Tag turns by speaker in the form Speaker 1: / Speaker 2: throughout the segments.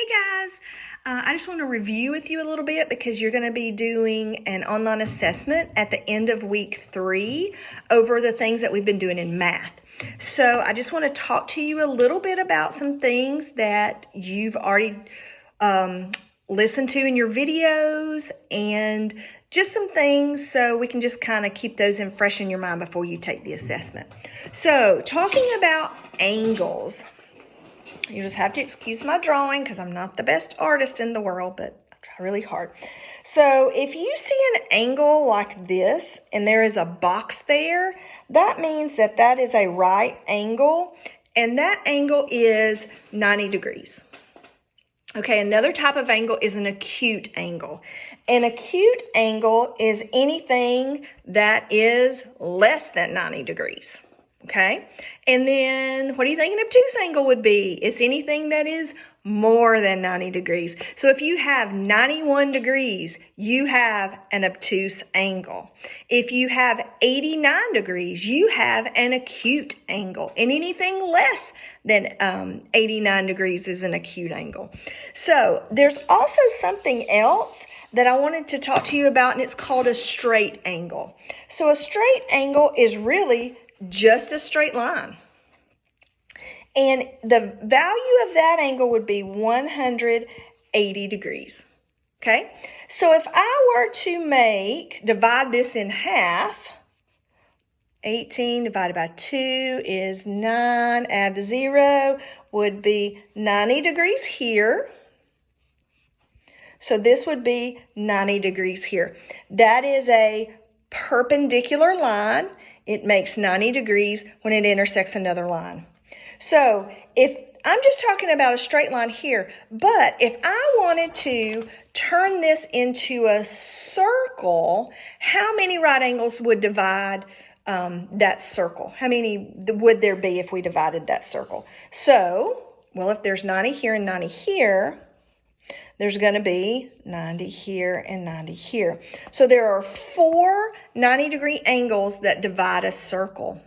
Speaker 1: Hey guys, I just want to review with you a little bit because you're going to be doing an online assessment at the end of week 3 over the things that we've been doing in math. So I just want to talk to you a little bit about some things that you've already listened to in your videos and just some things so we can just kind of keep those fresh in your mind before you take the assessment. So talking about angles. You just have to excuse my drawing because I'm not the best artist in the world, but I try really hard. So if you see an angle like this and there is a box there, that means that that is a right angle, and that angle is 90 degrees. Okay, another type of angle is an acute angle. An acute angle is anything that is less than 90 degrees. Okay, and then what do you think an obtuse angle would be? It's anything that is more than 90 degrees. So if you have 91 degrees, you have an obtuse angle. If you have 89 degrees, you have an acute angle. And anything less than 89 degrees is an acute angle. So there's also something else that I wanted to talk to you about, and it's called a straight angle. So a straight angle is really just a straight line. And the value of that angle would be 180 degrees. Okay? So if I were to divide this in half, 18 divided by 2 is 9, add the 0, would be 90 degrees here. So this would be 90 degrees here. That is a perpendicular line. It makes 90 degrees when it intersects another line. So if I'm just talking about a straight line here, but if I wanted to turn this into a circle, how many right angles would divide that circle? How many would there be if we divided that circle? So, well, if there's 90 here and 90 here, there's going to be 90 here and 90 here. So there are 4 90-degree angles that divide a circle.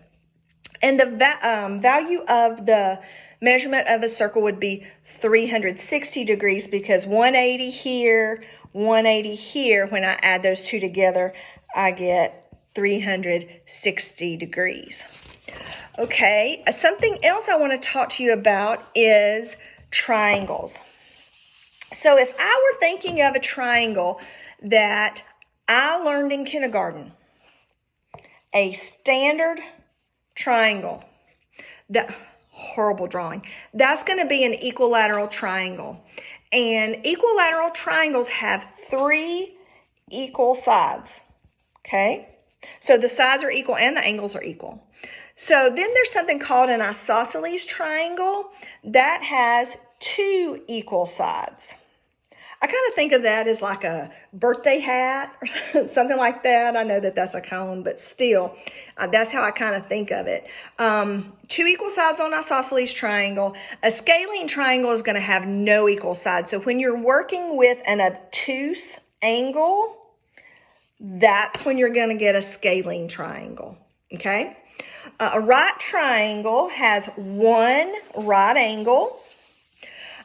Speaker 1: And the value of the measurement of a circle would be 360 degrees because 180 here, 180 here. When I add those two together, I get 360 degrees. Okay, something else I want to talk to you about is triangles. So if I were thinking of a triangle that I learned in kindergarten, a standard triangle, that horrible drawing, that's going to be an equilateral triangle. And equilateral triangles have 3 equal sides, okay? So the sides are equal and the angles are equal. So then there's something called an isosceles triangle that has 2 equal sides. I kind of think of that as like a birthday hat or something like that. I know that that's a cone, but still, that's how I kind of think of it. 2 equal sides on isosceles triangle. A scalene triangle is going to have no equal sides. So when you're working with an obtuse angle, that's when you're going to get a scalene triangle, okay? A right triangle has 1 right angle.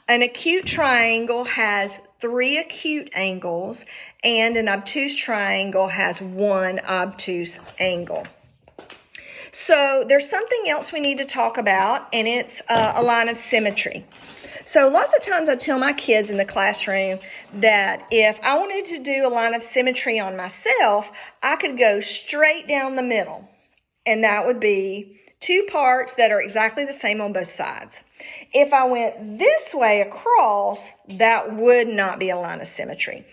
Speaker 1: An acute triangle has 3 acute angles, and an obtuse triangle has 1 obtuse angle. So there's something else we need to talk about, and it's a line of symmetry. So lots of times I tell my kids in the classroom that if I wanted to do a line of symmetry on myself, I could go straight down the middle, and that would be 2 parts that are exactly the same on both sides. If I went this way across, that would not be a line of symmetry.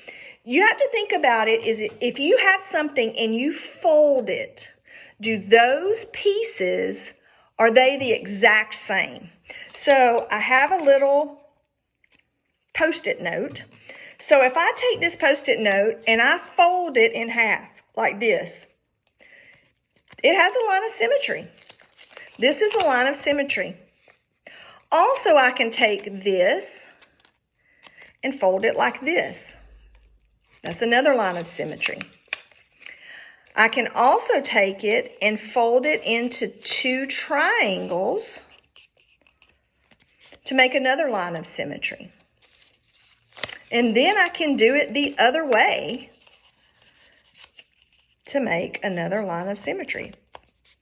Speaker 1: You have to think about it is if you have something and you fold it, do those pieces, are they the exact same? So I have a little Post-it note. So if I take this Post-it note and I fold it in half like this, it has a line of symmetry. This is a line of symmetry. Also, I can take this and fold it like this. That's another line of symmetry. I can also take it and fold it into 2 triangles to make another line of symmetry. And then I can do it the other way to make another line of symmetry.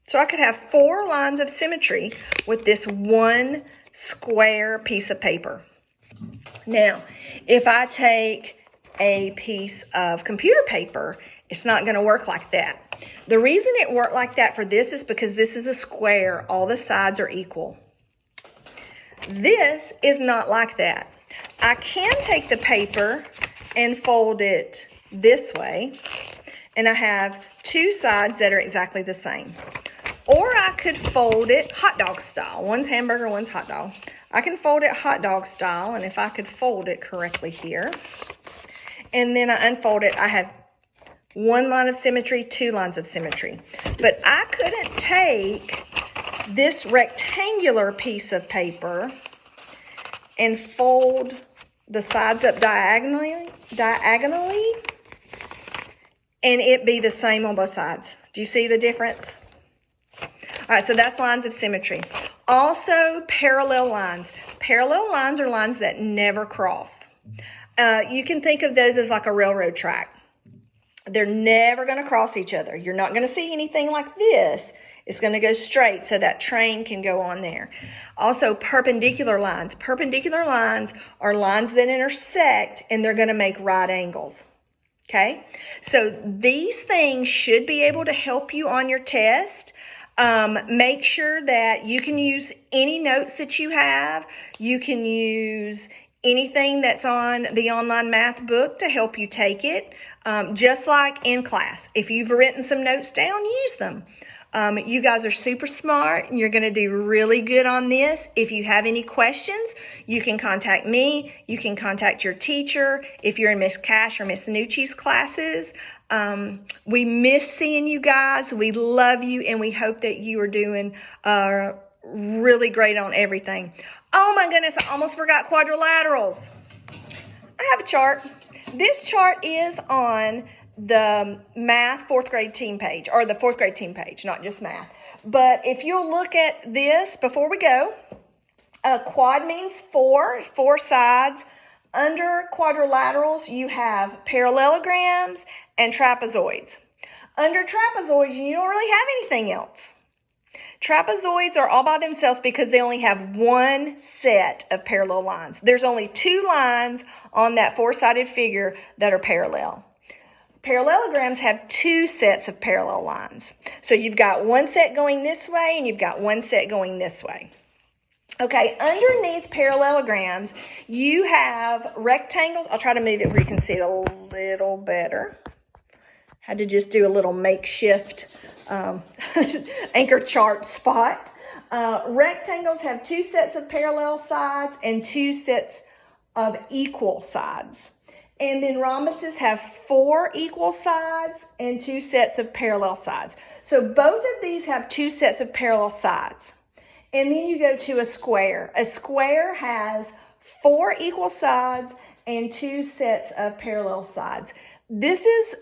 Speaker 1: So I could have 4 lines of symmetry with this one square piece of paper. Now, if I take a piece of computer paper, it's not going to work like that. The reason it worked like that for this is because this is a square. All the sides are equal. This is not like that. I can take the paper and fold it this way, and I have 2 sides that are exactly the same. Or I could fold it hot dog style. One's hamburger, one's hot dog. I can fold it hot dog style, and if I could fold it correctly here, and then I unfold it, I have 1 line of symmetry, 2 lines of symmetry. But I couldn't take this rectangular piece of paper and fold the sides up diagonally, and it be the same on both sides. Do you see the difference? All right, so that's lines of symmetry. Also, parallel lines. Parallel lines are lines that never cross. You can think of those as like a railroad track. They're never going to cross each other. You're not going to see anything like this. It's going to go straight so that train can go on there. Also, perpendicular lines. Perpendicular lines are lines that intersect, and they're going to make right angles. Okay? So these things should be able to help you on your test. Make sure that you can use any notes that you have. You can use anything that's on the online math book to help you take it. Just like in class. If you've written some notes down, use them. You guys are super smart, and you're going to do really good on this. If you have any questions, you can contact me. You can contact your teacher if you're in Miss Cash or Miss Nucci's classes. We miss seeing you guys. We love you, and we hope that you are doing really great on everything. Oh my goodness, I almost forgot quadrilaterals. I have a chart. This chart is on the math 4th grade team page, or the 4th grade team page, not just math. But if you'll look at this before we go, quad means 4 sides. Under quadrilaterals, you have parallelograms and trapezoids. Under trapezoids, you don't really have anything else. Trapezoids are all by themselves because they only have 1 set of parallel lines. There's only 2 lines on that 4-sided figure that are parallel. Parallelograms have 2 sets of parallel lines. So you've got 1 set going this way, and you've got 1 set going this way. Okay, underneath parallelograms, you have rectangles. I'll try to move it where you can see it a little better. Had to just do a little makeshift anchor chart spot. Rectangles have 2 sets of parallel sides and 2 sets of equal sides. And then rhombuses have 4 equal sides and 2 sets of parallel sides. So both of these have 2 sets of parallel sides. And then you go to a square. A square has 4 equal sides and 2 sets of parallel sides. This is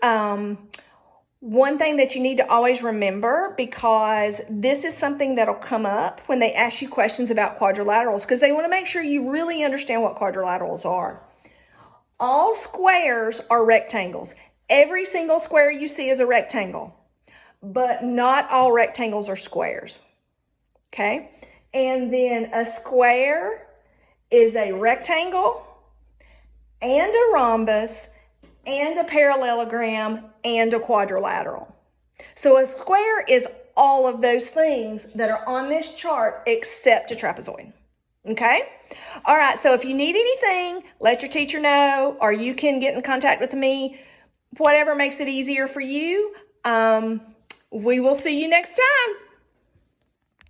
Speaker 1: one thing that you need to always remember, because this is something that'll come up when they ask you questions about quadrilaterals, because they want to make sure you really understand what quadrilaterals are. All squares are rectangles. Every single square you see is a rectangle, but not all rectangles are squares. Okay? And then a square is a rectangle and a rhombus and a parallelogram and a quadrilateral. So a square is all of those things that are on this chart except a trapezoid. Okay? All right, so if you need anything, let your teacher know, or you can get in contact with me. Whatever makes it easier for you. We will see you next time.